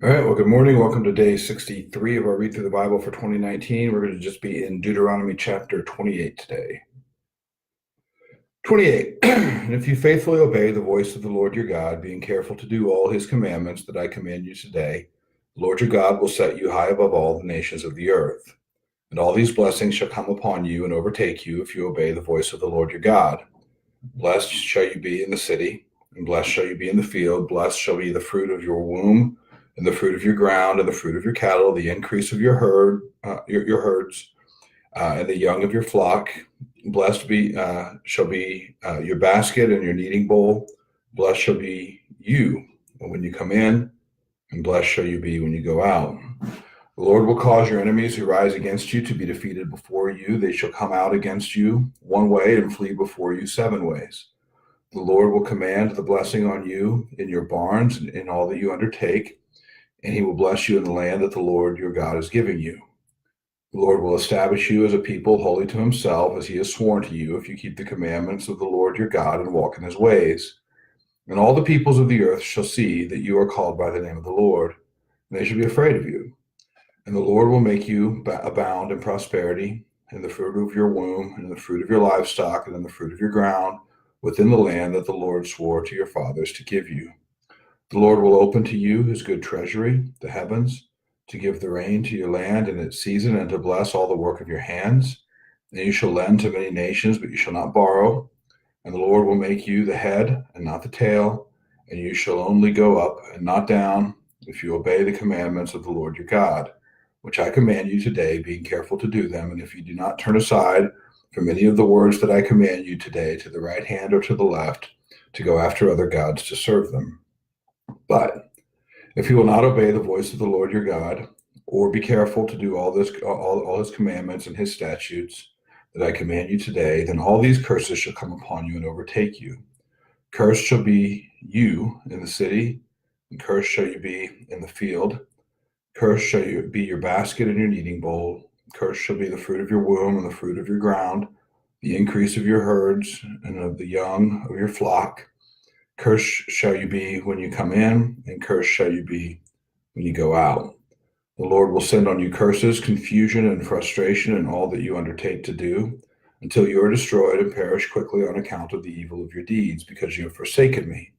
All right, well, good morning. Welcome to day 63 of our Read Through the Bible for 2019. We're going to just be in Deuteronomy chapter 28 today. 28. And if you faithfully obey the voice of the Lord your God, being careful to do all his commandments that I command you today, the Lord your God will set you high above all the nations of the earth. And all these blessings shall come upon you and overtake you if you obey the voice of the Lord your God. Blessed shall you be in the city, and blessed shall you be in the field. Blessed shall be the fruit of your womb, and the fruit of your ground, and the fruit of your cattle, the increase of your herds, and the young of your flock. Blessed shall be your basket and your kneading bowl. Blessed shall be you when you come in, and blessed shall you be when you go out. The Lord will cause your enemies who rise against you to be defeated before you. They shall come out against you one way and flee before you seven ways. The Lord will command the blessing on you in your barns and in all that you undertake, and he will bless you in the land that the Lord your God is giving you. The Lord will establish you as a people holy to himself, as he has sworn to you, if you keep the commandments of the Lord your God and walk in his ways. And all the peoples of the earth shall see that you are called by the name of the Lord, and they shall be afraid of you. And the Lord will make you abound in prosperity, in the fruit of your womb, and in the fruit of your livestock, and in the fruit of your ground, within the land that the Lord swore to your fathers to give you. The Lord will open to you his good treasury, the heavens, to give the rain to your land in its season, and to bless all the work of your hands. And you shall lend to many nations, but you shall not borrow. And the Lord will make you the head and not the tail, and you shall only go up and not down, if you obey the commandments of the Lord your God, which I command you today, being careful to do them. And if you do not turn aside from any of the words that I command you today, to the right hand or to the left, to go after other gods to serve them. But if you will not obey the voice of the Lord your God, or be careful to do all his commandments and his statutes that I command you today, then all these curses shall come upon you and overtake you. Cursed shall be you in the city, and cursed shall you be in the field. Cursed shall be your basket and your kneading bowl. Cursed shall be the fruit of your womb and the fruit of your ground, the increase of your herds and of the young of your flock. Cursed shall you be when you come in, and cursed shall you be when you go out. The Lord will send on you curses, confusion, and frustration in all that you undertake to do, until you are destroyed and perish quickly on account of the evil of your deeds, because you have forsaken me.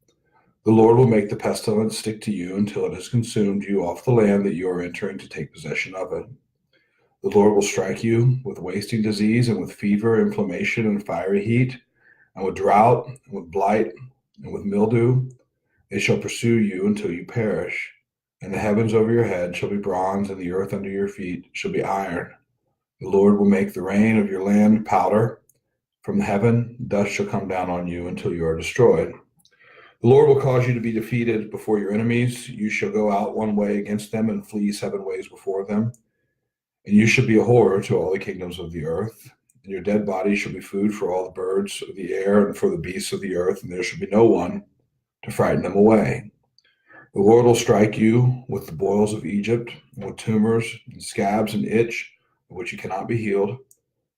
The Lord will make the pestilence stick to you until it has consumed you off the land that you are entering to take possession of it. The Lord will strike you with wasting disease and with fever, inflammation, and fiery heat, and with drought, and with blight, and with mildew. They shall pursue you until you perish. And the heavens over your head shall be bronze, and the earth under your feet shall be iron. The Lord will make the rain of your land powder. From heaven, dust shall come down on you until you are destroyed. The Lord will cause you to be defeated before your enemies. You shall go out one way against them and flee seven ways before them. And you shall be a horror to all the kingdoms of the earth. And your dead body shall be food for all the birds of the air and for the beasts of the earth, and there shall be no one to frighten them away. The Lord will strike you with the boils of Egypt, and with tumors and scabs and itch, of which you cannot be healed.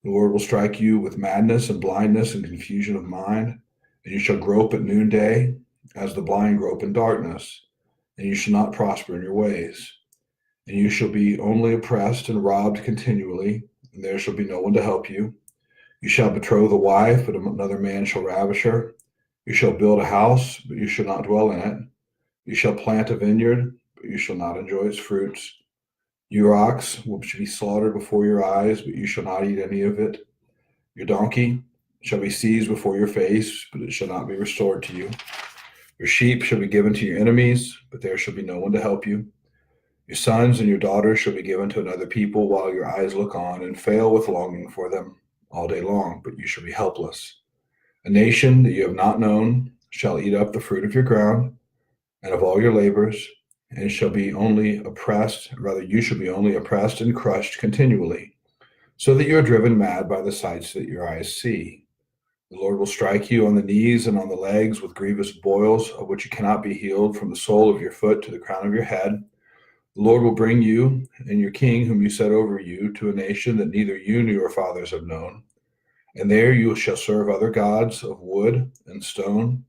The Lord will strike you with madness and blindness and confusion of mind, and you shall grope at noonday, as the blind grope in darkness, and you shall not prosper in your ways. And you shall be only oppressed and robbed continually, and there shall be no one to help you. You shall betroth a wife, but another man shall ravish her. You shall build a house, but you shall not dwell in it. You shall plant a vineyard, but you shall not enjoy its fruits. Your ox will be slaughtered before your eyes, but you shall not eat any of it. Your donkey shall be seized before your face, but it shall not be restored to you. Your sheep shall be given to your enemies, but there shall be no one to help you. Your sons and your daughters shall be given to another people while your eyes look on and fail with longing for them all day long, but you shall be helpless. A nation that you have not known shall eat up the fruit of your ground and of all your labors, and shall be only oppressed, rather you shall be only oppressed and crushed continually, so that you are driven mad by the sights that your eyes see. The Lord will strike you on the knees and on the legs with grievous boils, of which you cannot be healed, from the sole of your foot to the crown of your head. The Lord will bring you and your king, whom you set over you, to a nation that neither you nor your fathers have known. And there you shall serve other gods of wood and stone,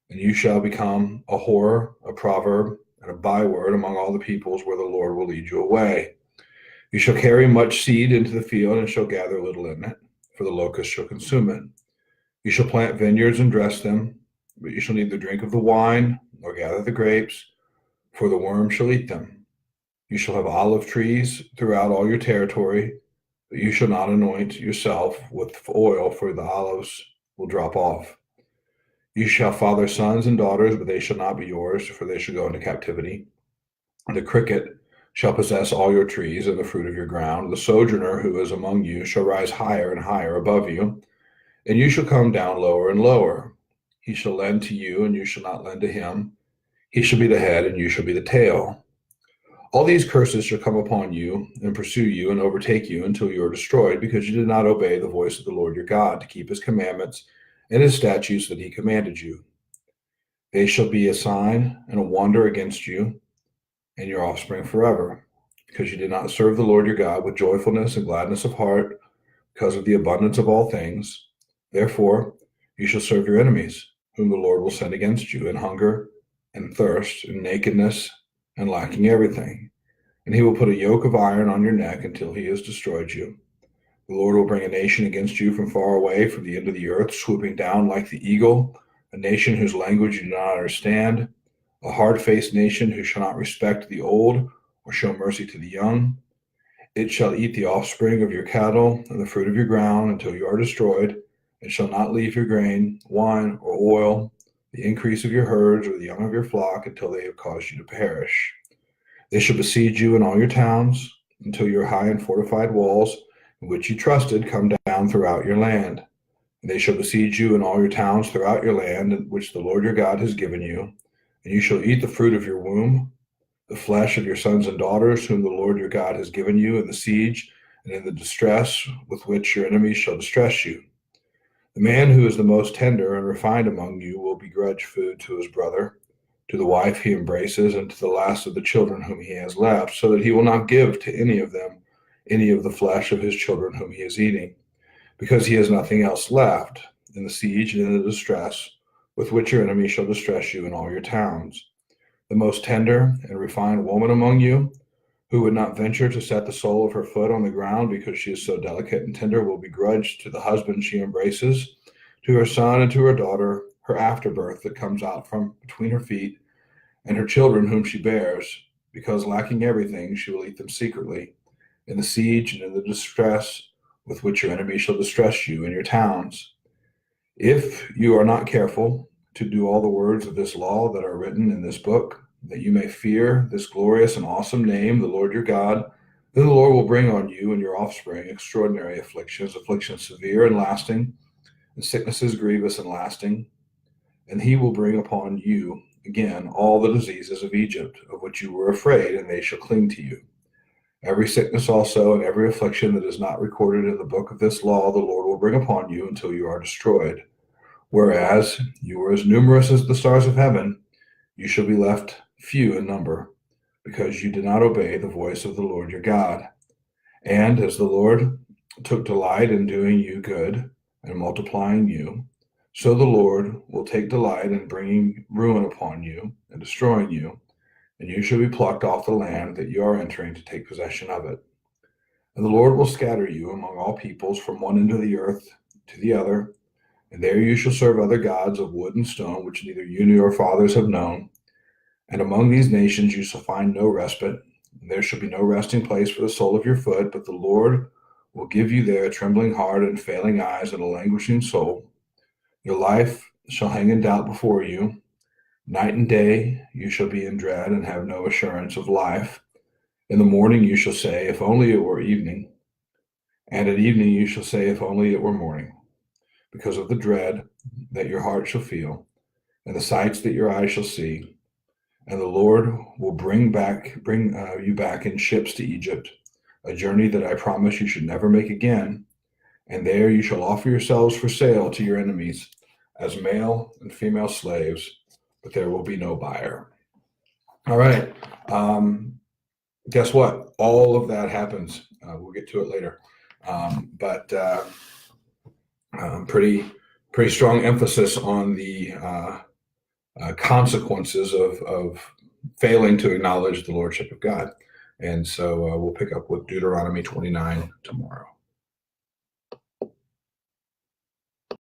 and you shall become a horror, a proverb, and a byword among all the peoples where the Lord will lead you away. You shall carry much seed into the field and shall gather little in it, for the locust shall consume it. You shall plant vineyards and dress them, but you shall neither drink of the wine nor gather the grapes, for the worm shall eat them. You shall have olive trees throughout all your territory, but you shall not anoint yourself with oil, for the olives will drop off. You shall father sons and daughters, but they shall not be yours, for they shall go into captivity. The cricket shall possess all your trees and the fruit of your ground. The sojourner who is among you shall rise higher and higher above you, and you shall come down lower and lower. He shall lend to you, and you shall not lend to him. He shall be the head, and you shall be the tail. All these curses shall come upon you and pursue you and overtake you until you are destroyed, because you did not obey the voice of the Lord your God to keep his commandments and his statutes that he commanded you. They shall be a sign and a wonder against you and your offspring forever, because you did not serve the Lord your God with joyfulness and gladness of heart, because of the abundance of all things. Therefore, you shall serve your enemies, whom the Lord will send against you, in hunger and thirst and nakedness and lacking everything. And he will put a yoke of iron on your neck until he has destroyed you. The Lord will bring a nation against you from far away, from the end of the earth, swooping down like the eagle, a nation whose language you do not understand, a hard-faced nation who shall not respect the old or show mercy to the young. It shall eat the offspring of your cattle and the fruit of your ground until you are destroyed. It shall not leave your grain, wine, or oil, the increase of your herds, or the young of your flock, until they have caused you to perish. They shall besiege you in all your towns, until your high and fortified walls, in which you trusted, come down throughout your land. And they shall besiege you in all your towns throughout your land, which the Lord your God has given you. And you shall eat the fruit of your womb, the flesh of your sons and daughters, whom the Lord your God has given you in the siege and in the distress with which your enemies shall distress you. The man who is the most tender and refined among you will begrudge food to his brother, to the wife he embraces, and to the last of the children whom he has left, so that he will not give to any of them any of the flesh of his children whom he is eating, because he has nothing else left in the siege and in the distress with which your enemies shall distress you in all your towns. The most tender and refined woman among you, who would not venture to set the sole of her foot on the ground because she is so delicate and tender, will begrudge to the husband she embraces, to her son and to her daughter, her afterbirth that comes out from between her feet, and her children whom she bears, because lacking everything, she will eat them secretly, in the siege and in the distress with which your enemies shall distress you in your towns. If you are not careful to do all the words of this law that are written in this book, that you may fear this glorious and awesome name, the Lord your God, then the Lord will bring on you and your offspring extraordinary afflictions, afflictions severe and lasting, and sicknesses grievous and lasting. And he will bring upon you again all the diseases of Egypt, of which you were afraid, and they shall cling to you. Every sickness also and every affliction that is not recorded in the book of this law, the Lord will bring upon you until you are destroyed. Whereas you were as numerous as the stars of heaven, you shall be left few in number, because you did not obey the voice of the Lord your God. And as the Lord took delight in doing you good and multiplying you, so the Lord will take delight in bringing ruin upon you and destroying you, and you shall be plucked off the land that you are entering to take possession of it. And the Lord will scatter you among all peoples from one end of the earth to the other, and there you shall serve other gods of wood and stone, which neither you nor your fathers have known. And among these nations you shall find no respite, and there shall be no resting place for the sole of your foot, but the Lord will give you there a trembling heart and failing eyes and a languishing soul. Your life shall hang in doubt before you. Night and day you shall be in dread and have no assurance of life. In the morning you shall say, if only it were evening. And at evening you shall say, if only it were morning, because of the dread that your heart shall feel, and the sights that your eyes shall see. And the Lord will bring you back in ships to Egypt, a journey that I promise you should never make again. And there you shall offer yourselves for sale to your enemies as male and female slaves, but there will be no buyer. All right. Guess what? All of that happens. We'll get to it later. But pretty strong emphasis on the consequences of failing to acknowledge the lordship of God. And so we'll pick up with Deuteronomy 29 tomorrow.